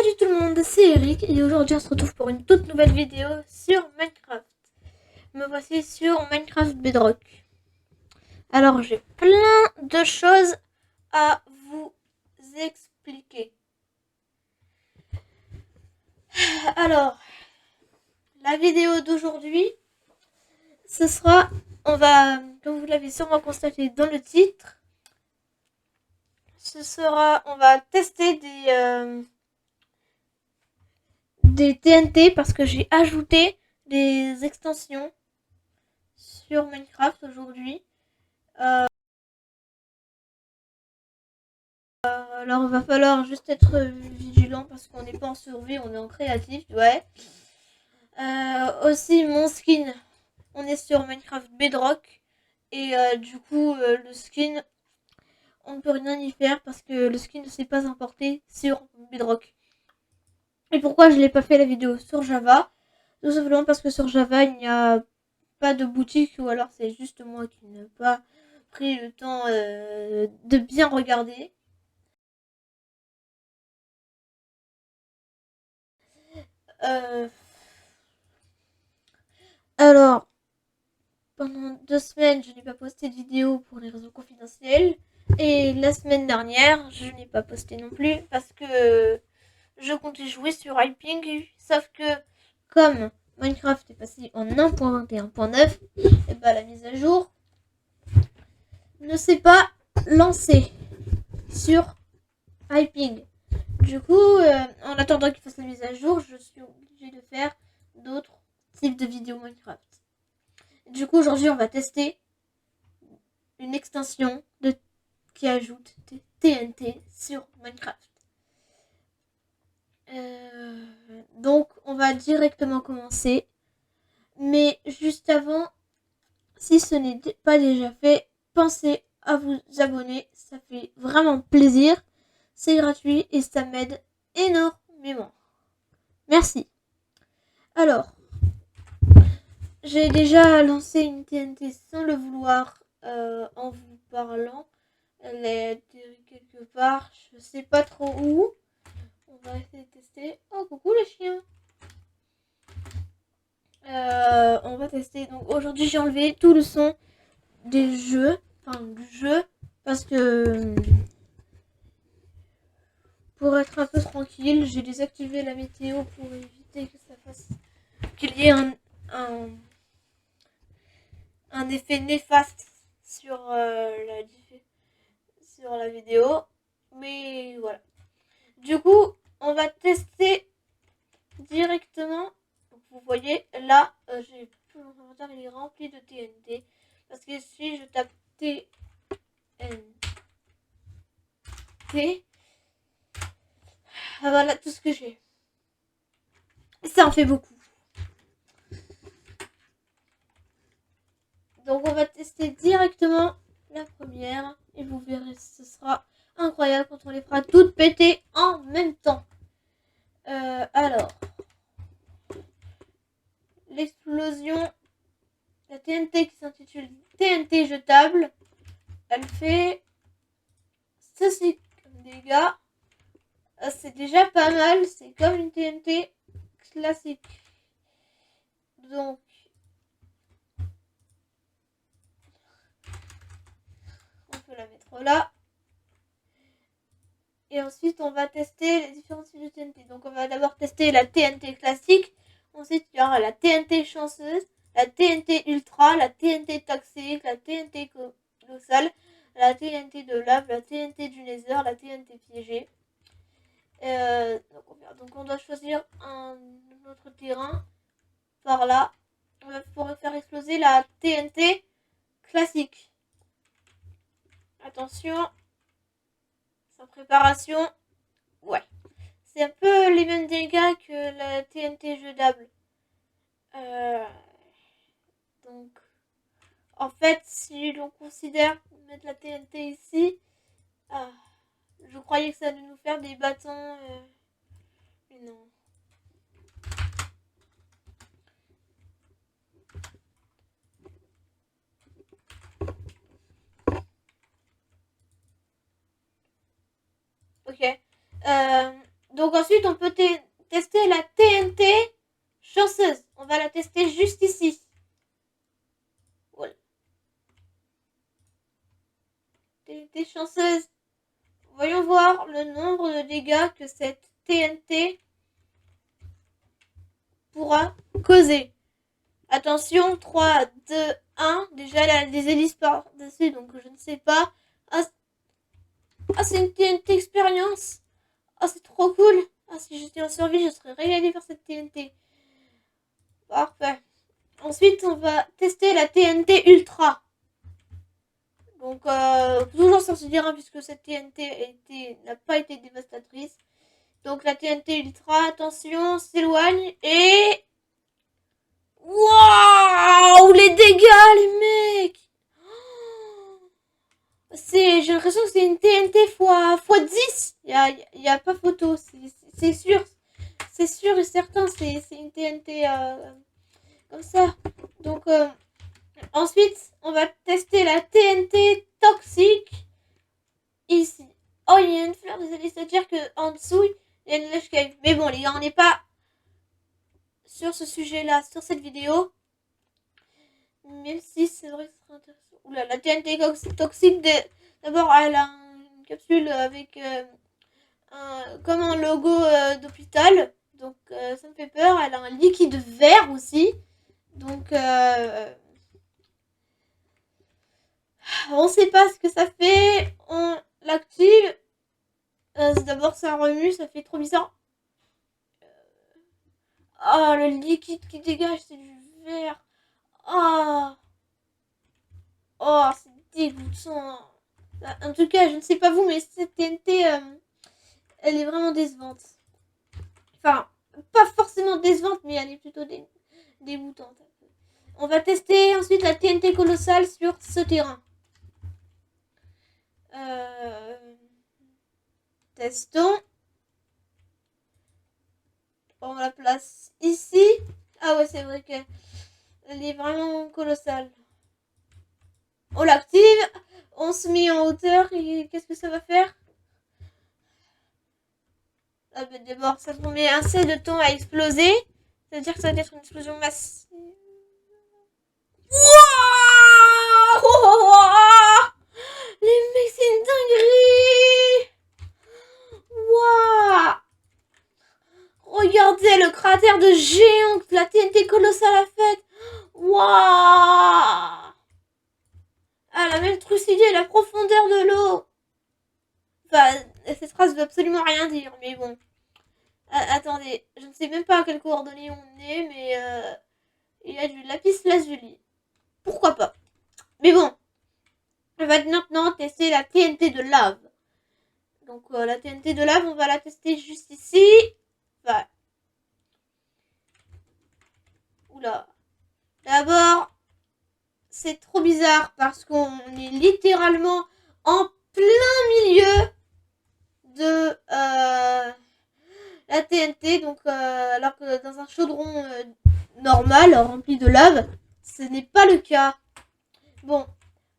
Salut tout le monde, c'est Eric et aujourd'hui on se retrouve pour une toute nouvelle vidéo sur Minecraft. Me voici sur Minecraft Bedrock. Alors j'ai plein de choses à vous expliquer. Alors, la vidéo d'aujourd'hui, ce sera, comme vous l'avez sûrement constaté dans le titre, on va tester des TNT parce que j'ai ajouté des extensions sur Minecraft aujourd'hui. Alors il va falloir juste être vigilant parce qu'on n'est pas en survie, on est en créatif, ouais. Aussi mon skin, on est sur Minecraft Bedrock et du coup le skin, on ne peut rien y faire parce que le skin ne s'est pas importé sur Bedrock. Et pourquoi je n'ai pas fait la vidéo sur Java? Tout simplement parce que sur Java il n'y a pas de boutique, ou alors c'est juste moi qui n'ai pas pris le temps de bien regarder. Alors, pendant 2 semaines, je n'ai pas posté de vidéo pour les raisons confidentielles. Et la semaine dernière, je n'ai pas posté non plus parce que je comptais jouer sur Hyping. Sauf que, comme Minecraft est passé en 1.21.9, et bah la mise à jour ne s'est pas lancée sur Hyping. Du coup, en attendant qu'il fasse la mise à jour, je suis obligée de faire d'autres types de vidéos Minecraft. Du coup, aujourd'hui, on va tester une extension qui ajoute des TNT sur Minecraft. Donc, on va directement commencer. Mais juste avant, si ce n'est pas déjà fait, pensez à vous abonner. Ça fait vraiment plaisir. C'est gratuit et ça m'aide énormément. Merci. Alors, j'ai déjà lancé une TNT sans le vouloir en vous parlant. Elle est atterrie quelque part, je sais pas trop où. On va essayer de tester. Oh, coucou les chiens. On va tester. Donc aujourd'hui, j'ai enlevé tout le son des jeux, enfin du jeu, parce que pour être un peu tranquille, j'ai désactivé la météo pour éviter que ça fasse qu'il y ait un effet néfaste sur sur la vidéo. Mais voilà. Du coup, on va tester directement. Donc vous voyez là, j'ai tout mon inventaire, il est rempli de TNT. Parce que si je tape TNT, voilà tout ce que j'ai. Ça en fait beaucoup. Donc on va tester directement la première. Et vous verrez, ce sera incroyable quand on les fera toutes péter en même temps. Alors, l'explosion, la TNT qui s'intitule TNT jetable, elle fait ceci comme dégâts. C'est déjà pas mal, c'est comme une TNT classique. Donc, on peut la mettre là. Et ensuite, on va tester les différents types de TNT. Donc, on va d'abord tester la TNT classique. Ensuite, il y aura la TNT chanceuse, la TNT ultra, la TNT toxique, la TNT colossale, la TNT de lave, la TNT du nether, la TNT piégée. Donc, on doit choisir un autre terrain par là. On va pouvoir faire exploser la TNT classique. Attention, sans préparation. Ouais. C'est un peu les mêmes dégâts que la TNT jetable. Donc, en fait, si l'on considère mettre la TNT ici, je croyais que ça allait nous faire des bâtons. Mais non. Ok. Donc ensuite, on peut tester la TNT chanceuse. On va la tester juste ici. Voilà. TNT chanceuse. Voyons voir le nombre de dégâts que cette TNT pourra causer. Attention, 3, 2, 1. Déjà, elle a des hélices par-dessus, donc je ne sais pas. Ah, c'est une TNT expérience. Ah, c'est trop cool. Ah, si j'étais en survie, je serais régalée par cette TNT. Parfait. Ensuite, on va tester la TNT Ultra. Donc, toujours sur ce terrain, puisque cette TNT n'a pas été dévastatrice. Donc, la TNT Ultra, attention, s'éloigne et... Waouh, les dégâts, les mecs! J'ai l'impression que c'est une TNT x 10. Il y a pas photo, c'est sûr. C'est sûr et certain, c'est une TNT comme ça. Donc, ensuite, on va tester la TNT toxique ici. Oh, il y a une fleur des hélices, c'est-à-dire qu'en dessous, il y a une lèche cave. Mais bon, les gars, on n'est pas sur ce sujet-là, sur cette vidéo. Même si c'est vrai que ce serait intéressant. Oula, la TNT toxique, d'abord, elle a une capsule avec comme un logo d'hôpital. Donc, ça me fait peur. Elle a un liquide vert aussi. Donc, on sait pas ce que ça fait. On l'active. D'abord, ça remue, ça fait trop bizarre. Ah, le liquide qui dégage, c'est du vert. Ah, oh, c'est dégoûtant. En tout cas, je ne sais pas vous, mais cette TNT, elle est vraiment décevante. Enfin, pas forcément décevante, mais elle est plutôt dégoûtante. On va tester ensuite la TNT colossale sur ce terrain. Testons. On la place ici. Ah ouais, c'est vrai qu'elle est vraiment colossale. On l'active. On se met en hauteur. Et qu'est-ce que ça va faire? Ah ben d'abord, ça met assez de temps à exploser. C'est-à-dire que ça va être une explosion massive. Wouah! Les mecs, c'est une dinguerie! Waouh! Regardez le cratère de géant que la TNT colossale a fait. Waouh! Elle a même trucidé la profondeur de l'eau. Enfin, cette phrase veut absolument rien dire, mais bon. Attendez, je ne sais même pas à quelles coordonnées on est, mais il y a du lapis lazuli. Pourquoi pas? Mais bon, on va maintenant tester la TNT de lave. Donc la TNT de lave, on va la tester juste ici. Enfin, oula. D'abord, c'est trop bizarre parce qu'on est littéralement en plein milieu de la TNT. Donc, alors que dans un chaudron normal, rempli de lave, ce n'est pas le cas. Bon,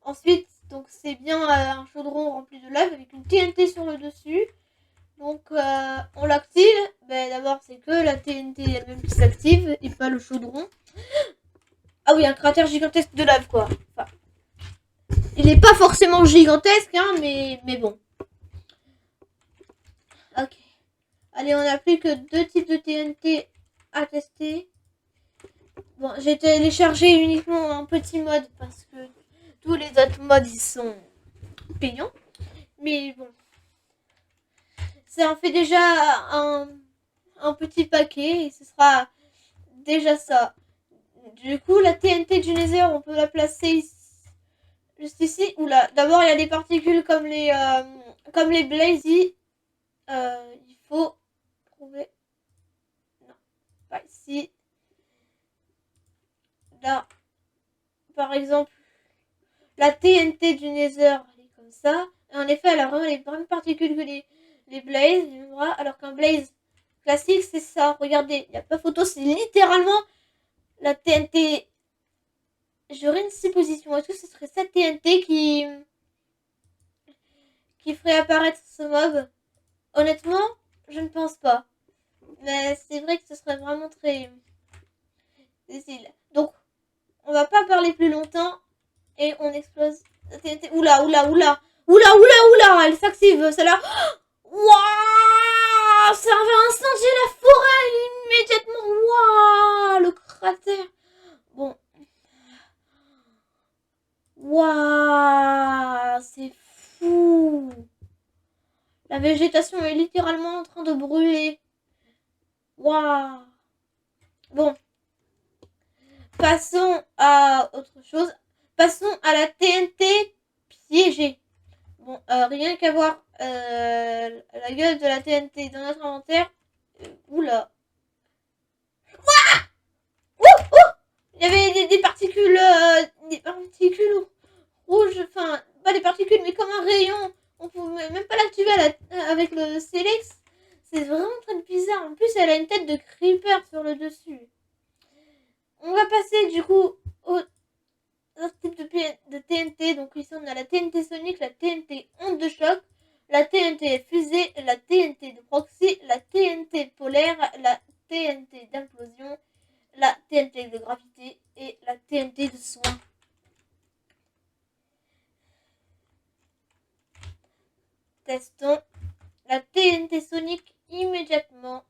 ensuite, donc c'est bien un chaudron rempli de lave avec une TNT sur le dessus. Donc, on l'active. Ben, d'abord, c'est que la TNT elle-même qui s'active et pas le chaudron. Ah oui, un cratère gigantesque de lave, quoi. Enfin, il n'est pas forcément gigantesque, hein, mais bon. Ok. Allez, on n'a plus que 2 types de TNT à tester. Bon, j'ai téléchargé uniquement un petit mode parce que tous les autres modes, ils sont payants. Mais bon. Ça en fait déjà un petit paquet et ce sera déjà ça. Du coup, la TNT du Nether, on peut la placer ici, juste ici. Oula, d'abord, il y a des particules comme les Blazy. Il faut trouver... Non, pas ici. Là, par exemple, la TNT du Nether, elle est comme ça. Et en effet, elle a vraiment les mêmes particules que les Blaze, alors qu'un Blaze classique, c'est ça. Regardez, il n'y a pas photo, c'est littéralement la TNT. J'aurais une supposition. Est-ce que ce serait cette TNT qui ferait apparaître ce mob? Honnêtement, je ne pense pas. Mais c'est vrai que ce serait vraiment très difficile. Donc, on va pas parler plus longtemps et on explose la TNT. Oula, oula, oula. Oula, oula, oula. Elle s'active, celle-là. Waouh, ça va incendier la forêt immédiatement. Waouh, le cratère. Bon. Waouh, c'est fou. La végétation est littéralement en train de brûler. Waouh. Bon. Passons à autre chose. Passons à la TNT piégée. Bon, rien qu'à voir la gueule de la TNT dans notre inventaire. Oula. Ouh, ouh. Il y avait des particules rouges, enfin, pas des particules, mais comme un rayon. On pouvait même pas l'activer avec le Celex. C'est vraiment très bizarre. En plus, elle a une tête de creeper sur le dessus. On va passer du coup au type de TNT. Donc ici, on a la TNT sonique, la TNT onde de choc, la TNT fusée, la TNT de proxy, la TNT polaire, la TNT d'implosion, la TNT de gravité et la TNT de soin. Testons la TNT sonique immédiatement.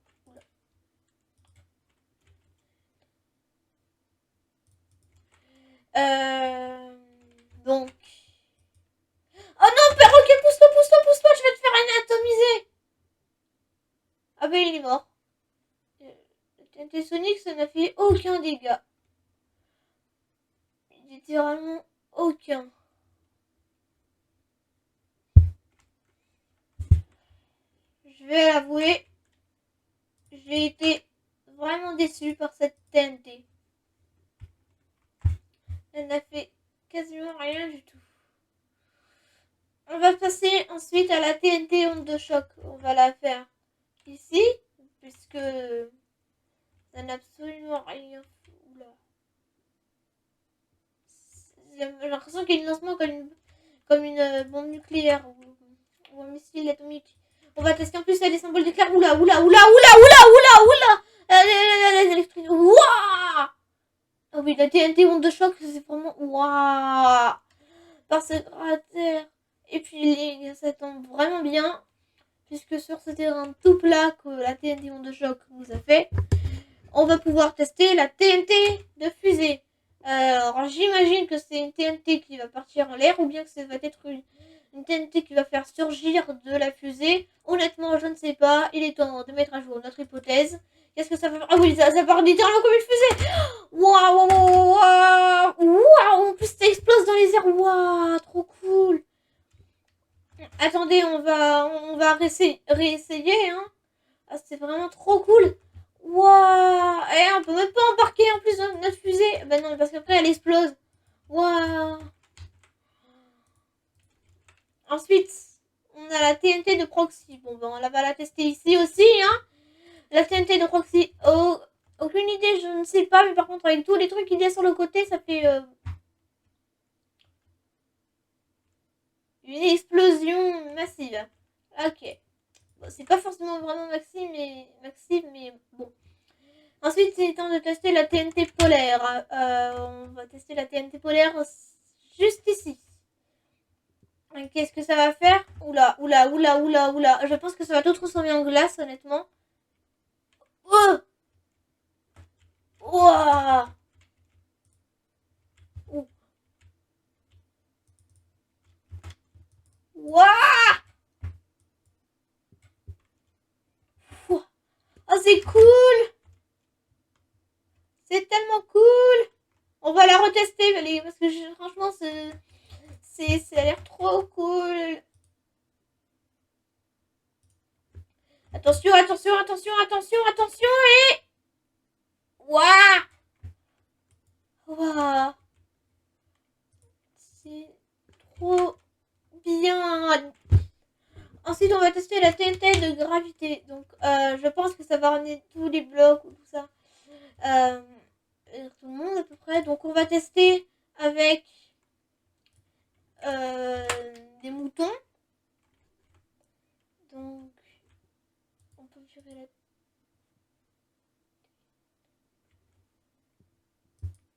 Donc. Oh non, perroquet, pousse-toi, pousse-toi, pousse-toi, je vais te faire anatomiser. Ah ben il est mort. La TNT sonique, ça n'a fait aucun dégât. Littéralement aucun. Je vais l'avouer, j'ai été vraiment déçue par cette TNT. Elle n'a fait quasiment rien du tout. On va passer ensuite à la TNT onde de choc. On va la faire ici, puisque ça n'a absolument rien. Oula. J'ai l'impression qu'il y a un lancement comme une bombe nucléaire ou un missile atomique. On va tester en plus, il y a des symboles d'éclair. Oula, oula, oula, oula, oula, oula, oula. Ouah. Ah oui, la TNT onde de choc, c'est vraiment waouh par ce cratère. Et puis ça tombe vraiment bien, puisque sur ce terrain tout plat que la TNT onde de choc nous a fait, on va pouvoir tester la TNT de fusée. Alors j'imagine que c'est une TNT qui va partir en l'air, ou bien que ça va être une TNT qui va faire surgir de la fusée. Honnêtement, je ne sais pas. Il est temps de mettre à jour notre hypothèse. Qu'est-ce que ça va faire? Ah oui, ça part littéralement comme une fusée. Waouh, waouh, waouh, waouh. En plus, ça explose dans les airs. Waouh, trop cool. Attendez, on va réessayer. Hein. Ah, c'est vraiment trop cool. Waouh. Et on peut même pas embarquer en plus notre fusée. Ben non, parce qu'après, elle explose. Waouh. Ensuite, on a la TNT de proxy. Bon, ben on va la tester ici aussi. Hein. La TNT de proxy. Oh, aucune idée, je ne sais pas. Mais par contre, avec tous les trucs qu'il y a sur le côté, ça fait une explosion massive. Ok. Bon, c'est pas forcément vraiment massive, mais bon. Ensuite, c'est temps de tester la TNT polaire. On va tester la TNT polaire juste ici. Qu'est-ce que ça va faire? Oula, oula, oula, oula, oula. Je pense que ça va tout transformer en glace, honnêtement. Oh! Ouah! Ouah! Oh, c'est cool! C'est tellement cool! On va la retester, parce que franchement, ça a l'air trop cool. Attention, attention, attention, attention, attention et... Waouh! Waouh! C'est trop bien. Ensuite, on va tester la TNT de gravité. Donc, je pense que ça va ramener tous les blocs ou tout ça. Tout le monde à peu près. Donc, on va tester avec des moutons. Donc, on peut virer la...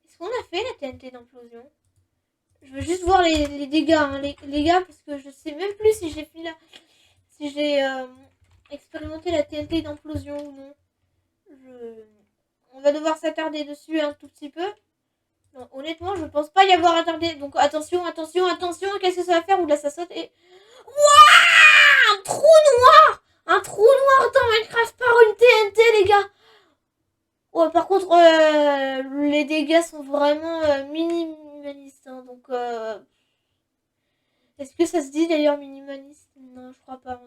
Est-ce qu'on a fait la TNT d'implosion? Je veux juste voir les dégâts, hein, les gars, parce que je sais même plus si j'ai fait si j'ai expérimenté la TNT d'implosion ou non. On va devoir s'attarder dessus un tout petit peu. Non, honnêtement, je pense pas y avoir attardé. Donc attention, attention, attention, qu'est-ce que ça va faire? Oula, ça saute et... Wouah! Un trou noir! Un trou noir dans Minecraft par une TNT, les gars! Ouais, par contre, les dégâts sont vraiment minimalistes. Hein, donc, est-ce que ça se dit d'ailleurs minimaliste? Non, je crois pas.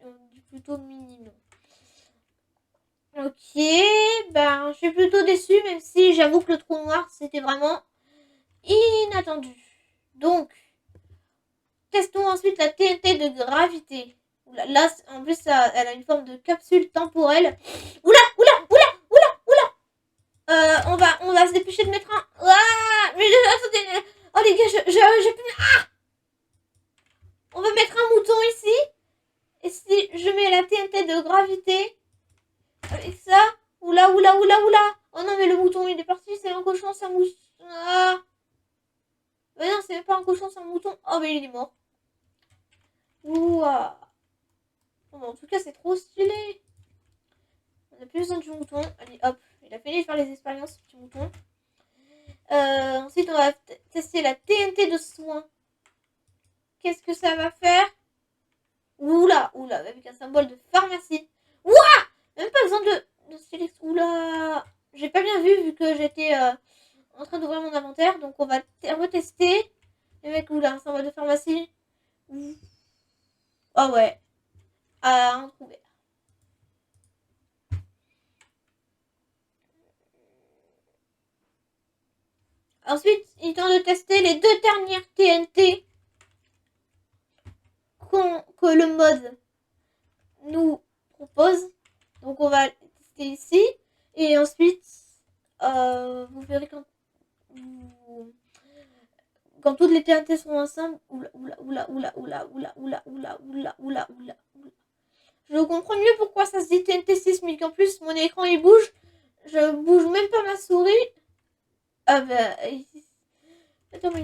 On dit plutôt minime. Ok, ben, je suis plutôt déçue, même si j'avoue que le trou noir, c'était vraiment inattendu. Donc, testons ensuite la TNT de gravité. Là, en plus, elle a une forme de capsule temporelle. Oula, oula, oula, oula, oula. On va se dépêcher de mettre un... Ah, mais attendez. Oh les gars, j'ai plus... Ah, on va mettre un mouton ici. Et si je mets la TNT de gravité avec ça... Oula, oula, oula, oula. Oh non, mais le mouton, il est parti. C'est un cochon, c'est un mouton. Ah. Mais non, c'est même pas un cochon, c'est un mouton. Oh, mais il est mort. Ouah. Bon, en tout cas, c'est trop stylé. On n'a plus besoin du mouton. Allez, hop. Il a fini de faire les expériences, petit mouton. Ensuite, on va tester la TNT de soins. Qu'est-ce que ça va faire? Oula, oula, avec un symbole de pharmacie. Ouah! Même pas besoin de sélection. Oula! J'ai pas bien vu que j'étais en train d'ouvrir mon inventaire. Donc, on va retester. Le mec, oula, un symbole de pharmacie. Ah ouais. Un trou vert. Ensuite, il est temps de tester les deux dernières TNT que le mode nous propose. Donc on va tester ici. Et ensuite, vous verrez quand toutes les TNT sont ensemble. Oula, oula, oula, oula, oula, oula, oula, oula, oula, oula, oula. Je comprends mieux pourquoi ça se dit TNT sismique. En plus, mon écran il bouge. Je bouge même pas ma souris. Ah bah... Attends, mais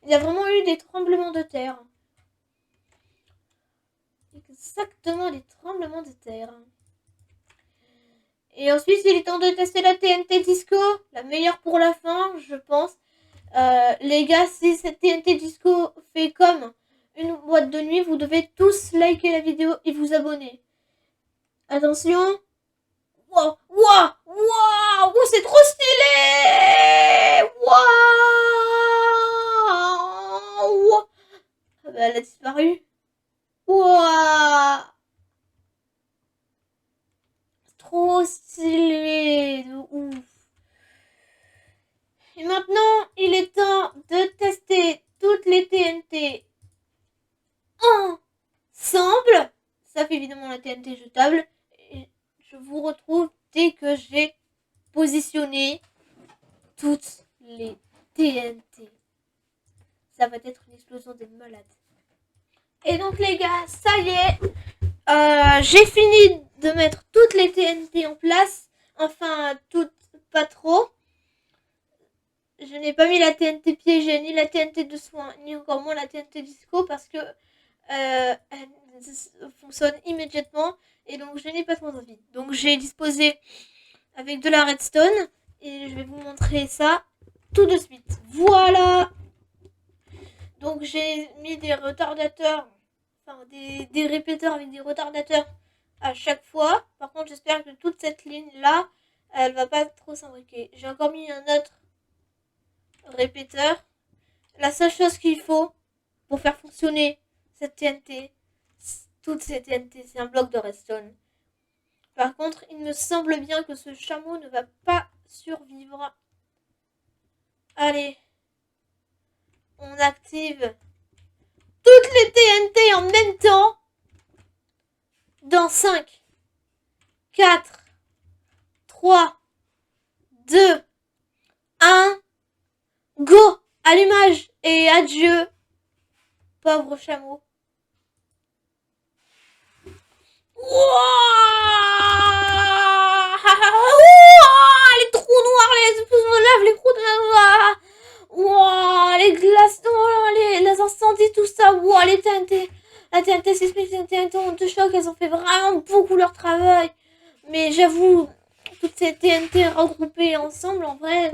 il y a vraiment eu des tremblements de terre. Exactement, des tremblements de terre. Et ensuite, il est temps de tester la TNT Disco. La meilleure pour la fin, je pense. Les gars, si cette TNT Disco fait comme une boîte de nuit, vous devez tous liker la vidéo et vous abonner. Attention. Wow, wow, wow, oh, c'est trop stylé. Wow. Ah bah, elle a disparu. Wow. Trop stylé. De ouf. Et maintenant, il est temps de tester toutes les TNT ensemble. Ça fait évidemment la TNT jetable. Et je vous retrouve dès que j'ai positionné toutes les TNT. Ça va être une explosion des malades. Et donc les gars, ça y est. J'ai fini de mettre toutes les TNT en place. Enfin, toutes pas trop. Je n'ai pas mis la TNT piégée, ni la TNT de soin, ni encore moins la TNT disco parce que elle fonctionne immédiatement et donc je n'ai pas trop envie. Donc j'ai disposé avec de la redstone et je vais vous montrer ça tout de suite. Voilà. Donc j'ai mis des retardateurs, enfin des répéteurs avec des retardateurs à chaque fois. Par contre, j'espère que toute cette ligne là, elle va pas trop s'imbriquer. J'ai encore mis un autre répéteur. La seule chose qu'il faut pour faire fonctionner cette TNT, toutes ces TNT, c'est un bloc de redstone. Par contre, il me semble bien que ce chameau ne va pas survivre. Allez, on active toutes les TNT en même temps. Dans 5, 4, 3, 2, 1, go! Allumage et adieu, pauvre chameau. Ondes de Choc, elles ont fait vraiment beaucoup leur travail. Mais j'avoue, toutes ces TNT regroupées ensemble, en vrai,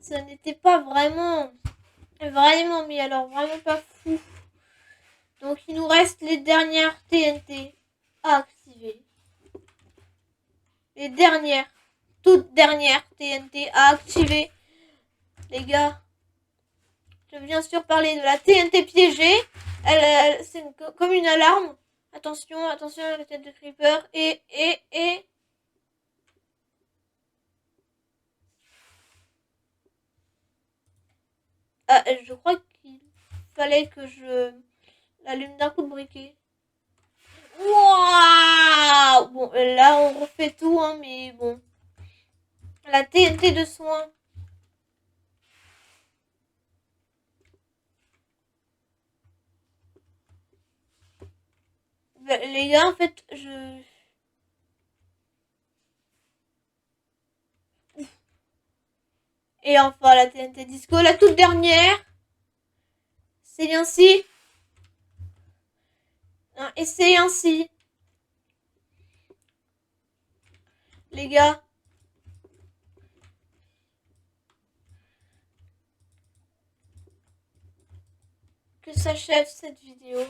ça n'était pas vraiment, mais alors vraiment pas fou. Donc il nous reste les dernières TNT à activer. Les dernières, toutes dernières TNT à activer. Les gars, je viens sûr parler de la TNT piégée. C'est comme une alarme. Attention, la tête de Creeper. Et. Ah, je crois qu'il fallait que je l'allume d'un coup de briquet. Waouh! Bon, là, on refait tout, hein, mais bon. La TNT de soin. Les gars, en fait, Et enfin, la TNT Disco, la toute dernière. C'est ainsi. Et c'est ainsi. Les gars. Que s'achève cette vidéo.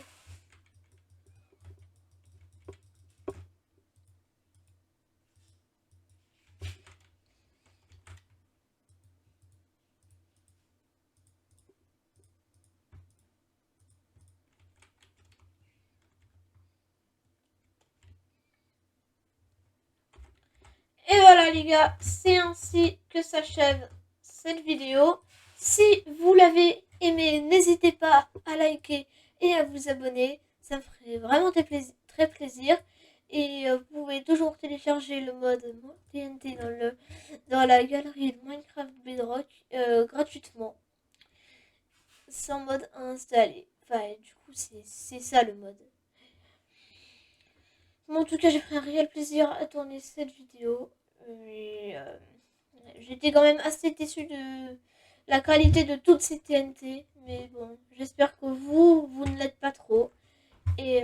Et voilà les gars, c'est ainsi que s'achève cette vidéo. Si vous l'avez aimé, n'hésitez pas à liker et à vous abonner. Ça me ferait vraiment très plaisir. Et vous pouvez toujours télécharger le mode TNT dans la galerie de Minecraft Bedrock gratuitement. Sans mode à installer. Enfin, du coup, c'est ça le mode. Bon, en tout cas, j'ai pris un réel plaisir à tourner cette vidéo. Mais j'étais quand même assez déçue de la qualité de toutes ces TNT. Mais bon, j'espère que vous ne l'êtes pas trop. Et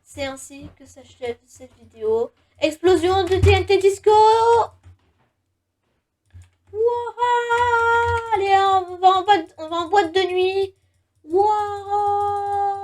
c'est ainsi que s'achève cette vidéo. Explosion de TNT Disco! Wouah! Allez, on va en boîte de nuit. Wouah!